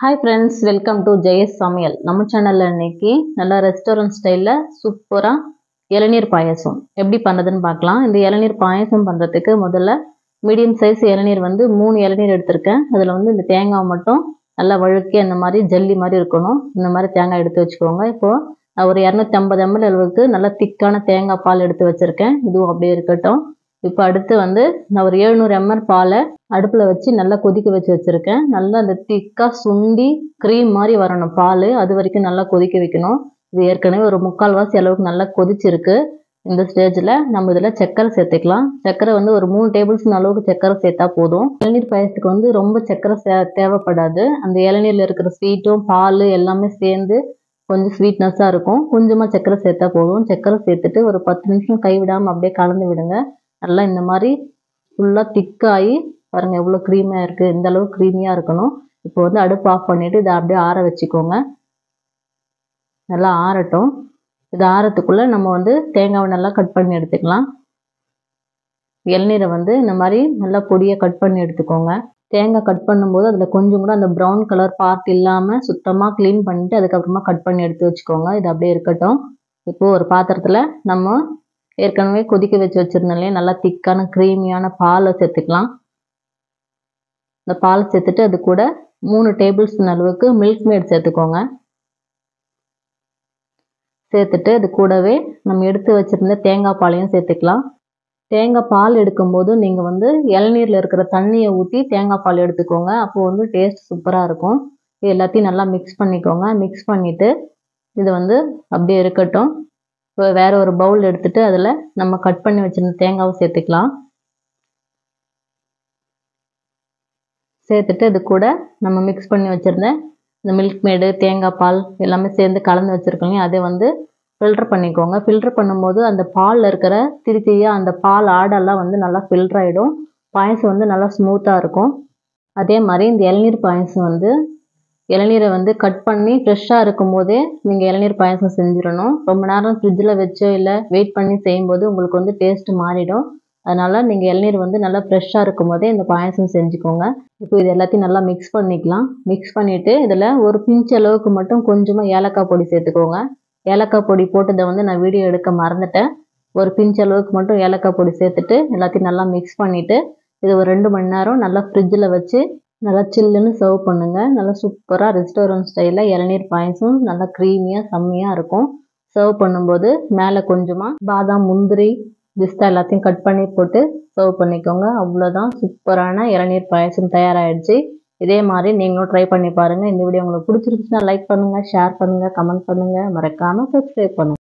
Hi friends, welcome to JS சமையல். நம்ம சேனல்ல இன்னைக்கு நல்ல ரெஸ்டாரன்ட் ஸ்டைல்ல சூப்பரா இளநீர் பாயாசம் எப்படி பண்றதுன்னு பார்க்கலாம். இந்த இளநீர் பாயாசம் பண்றதுக்கு முதல்ல மீடியம் சைஸ் இளநீர் வந்து 3 இளநீர் எடுத்திருக்கேன். அதுல வந்து இந்த தேங்காய் மட்டும் நல்லா வழுக்கி அந்த மாதிரி ஜல்லி மாதிரி இருக்கணும். இந்த மாதிரி தேங்காய் எடுத்து வச்சுக்கோங்க. இப்போ நான் ஒரு 250 ml அளவுக்கு நல்லா திக்கான தேங்காய் பால் எடுத்து வச்சிருக்கேன். இதுவும் அப்படியே இருக்கட்டும். இப்போ அடுத்து வந்து நான் ஒரு 700 ml பாலை அடுப்புல வச்சு நல்லா கொதிக்க வச்சிருக்கேன். நல்லா அந்த திக்கா சுண்டி க்ரீம் மாதிரி வரணும் பால். அது வரைக்கும் நல்லா கொதிக்க வைக்கணும். இது ஏற்கனவே ஒரு 3/4 அளவுக்கு நல்லா கொதிச்சிருக்கு. இந்த ஸ்டேஜில் நம்ம இதில் சர்க்கரை சேர்த்துக்கலாம். சர்க்கரை வந்து ஒரு 3 டேபிள் ஸ்பூன் அளவுக்கு சர்க்கரை சேர்த்தா போதும். இளநீர் பாயசத்துக்கு வந்து ரொம்ப சர்க்கரை தேவைப்படாது. அந்த இளநீரில் இருக்கிற ஸ்வீட்டும் பால் எல்லாமே சேர்ந்து கொஞ்சம் ஸ்வீட்னஸாக இருக்கும். கொஞ்சமாக சர்க்கரை சேர்த்தா போதும். சர்க்கரை சேர்த்துட்டு ஒரு 10 நிமிஷம் கைவிடாமல் அப்படியே கலந்து விடுங்க. நல்லா இந்த மாதிரி ஃபுல்லாக திக்காகி பாருங்க எவ்வளோ க்ரீமியாக இருக்குது. இந்த அளவுக்கு க்ரீமியாக இருக்கணும். இப்போ வந்து அடுப்பு ஆஃப் பண்ணிவிட்டு இதை அப்படியே ஆற வச்சுக்கோங்க. நல்லா ஆறட்டும். இது ஆறத்துக்குள்ளே நம்ம வந்து தேங்காவை நல்லா கட் பண்ணி எடுத்துக்கலாம். இளநீரை வந்து இந்த மாதிரி நல்லா பொடியாக கட் பண்ணி எடுத்துக்கோங்க. தேங்காய் கட் பண்ணும்போது அதில் கொஞ்சம் கூட அந்த ப்ரௌன் கலர் பார்ட் இல்லாமல் சுத்தமாக க்ளீன் பண்ணிவிட்டு அதுக்கப்புறமா கட் பண்ணி எடுத்து வச்சுக்கோங்க. இது அப்படியே இருக்கட்டும். இப்போது ஒரு பாத்திரத்தில் நம்ம ஏற்கனவே கொதிக்க வச்சுருந்தோம்லையே நல்லா திக்கான க்ரீமியான பாலை சேர்த்துக்கலாம். இந்த பால் சேர்த்துட்டு அது கூட 3 டேபிள் ஸ்பூன் அளவுக்கு மில்க் மேட் சேர்த்துக்கோங்க. சேர்த்துட்டு அது கூடவே நம்ம எடுத்து வச்சுருந்த தேங்காய் பாலையும் சேர்த்துக்கலாம். தேங்காய் பால் எடுக்கும்போது நீங்கள் வந்து இளநீரில் இருக்கிற தண்ணியை ஊற்றி தேங்காய் பால் எடுத்துக்கோங்க. அப்போ வந்து டேஸ்ட் சூப்பராக இருக்கும். இது எல்லாத்தையும் நல்லா மிக்ஸ் பண்ணிக்கோங்க. மிக்ஸ் பண்ணிவிட்டு இது வந்து அப்படியே இருக்கட்டும். இப்போ வேறு ஒரு பவுல் எடுத்துகிட்டு அதில் நம்ம கட் பண்ணி வச்சுருந்த தேங்காவை சேர்த்துக்கலாம். சேர்த்துட்டு இது கூட நம்ம மிக்ஸ் பண்ணி வச்சுருந்த இந்த மில்க் மேடு தேங்காய் பால் எல்லாமே சேர்ந்து கலந்து வச்சுருக்கோங்க. அதை வந்து ஃபில்டர் பண்ணிக்கோங்க. ஃபில்டர் பண்ணும்போது அந்த பாலில் இருக்கிற திரியாக அந்த பால் ஆடெல்லாம் வந்து நல்லா ஃபில்டர் ஆகிடும். பாயசம் வந்து நல்லா ஸ்மூத்தாக இருக்கும். அதே மாதிரி இந்த இளநீர் பாயசம் வந்து இளநீரை வந்து கட் பண்ணி ஃப்ரெஷ்ஷாக இருக்கும் போதே நீங்கள் இளநீர் பாயசம் செஞ்சிடணும். ரொம்ப நேரம் ஃப்ரிட்ஜில் வச்சோ இல்லை வெயிட் பண்ணி செய்யும்போது உங்களுக்கு வந்து டேஸ்ட் மாறிடும். அதனால் நீங்கள் இளநீர் வந்து நல்லா ஃப்ரெஷ்ஷாக இருக்கும் போதே இந்த பாயசம் செஞ்சுக்கோங்க. இப்போ இது எல்லாத்தையும் நல்லா மிக்ஸ் பண்ணிக்கலாம். மிக்ஸ் பண்ணிவிட்டு இதில் ஒரு பிஞ்ச் அளவுக்கு மட்டும் கொஞ்சமாக ஏலக்காய் பொடி சேர்த்துக்கோங்க. ஏலக்காய் பொடி போட்டதை வந்து நான் வீடியோ எடுக்க மறந்துட்டேன். ஒரு பிஞ்ச் அளவுக்கு மட்டும் ஏலக்காய் பொடி சேர்த்துட்டு எல்லாத்தையும் நல்லா மிக்ஸ் பண்ணிவிட்டு இது ஒரு 2 மணி நேரம் நல்லா ஃப்ரிட்ஜில் வச்சு நல்லா சில்லுன்னு சர்வ் பண்ணுங்கள். நல்லா சூப்பராக ரெஸ்டாரண்ட் ஸ்டைலில் இளநீர் பாயசம் நல்லா க்ரீமியாக செம்மையாக இருக்கும். சர்வ் பண்ணும்போது மேலே கொஞ்சமாக பாதாம் முந்திரி பிஸ்தா எல்லாத்தையும் கட் பண்ணி போட்டு சர்வ் பண்ணிக்கோங்க. அவ்வளோதான், சூப்பரான இளநீர் பாயசம் தயாராகிடுச்சு. இதே மாதிரி நீங்களும் ட்ரை பண்ணி பாருங்கள். இந்த வீடியோ உங்களுக்கு பிடிச்சிருந்துச்சுன்னா லைக் பண்ணுங்கள், ஷேர் பண்ணுங்கள், கமெண்ட் பண்ணுங்கள், மறக்காமல் சப்ஸ்கிரைப் பண்ணுங்கள்.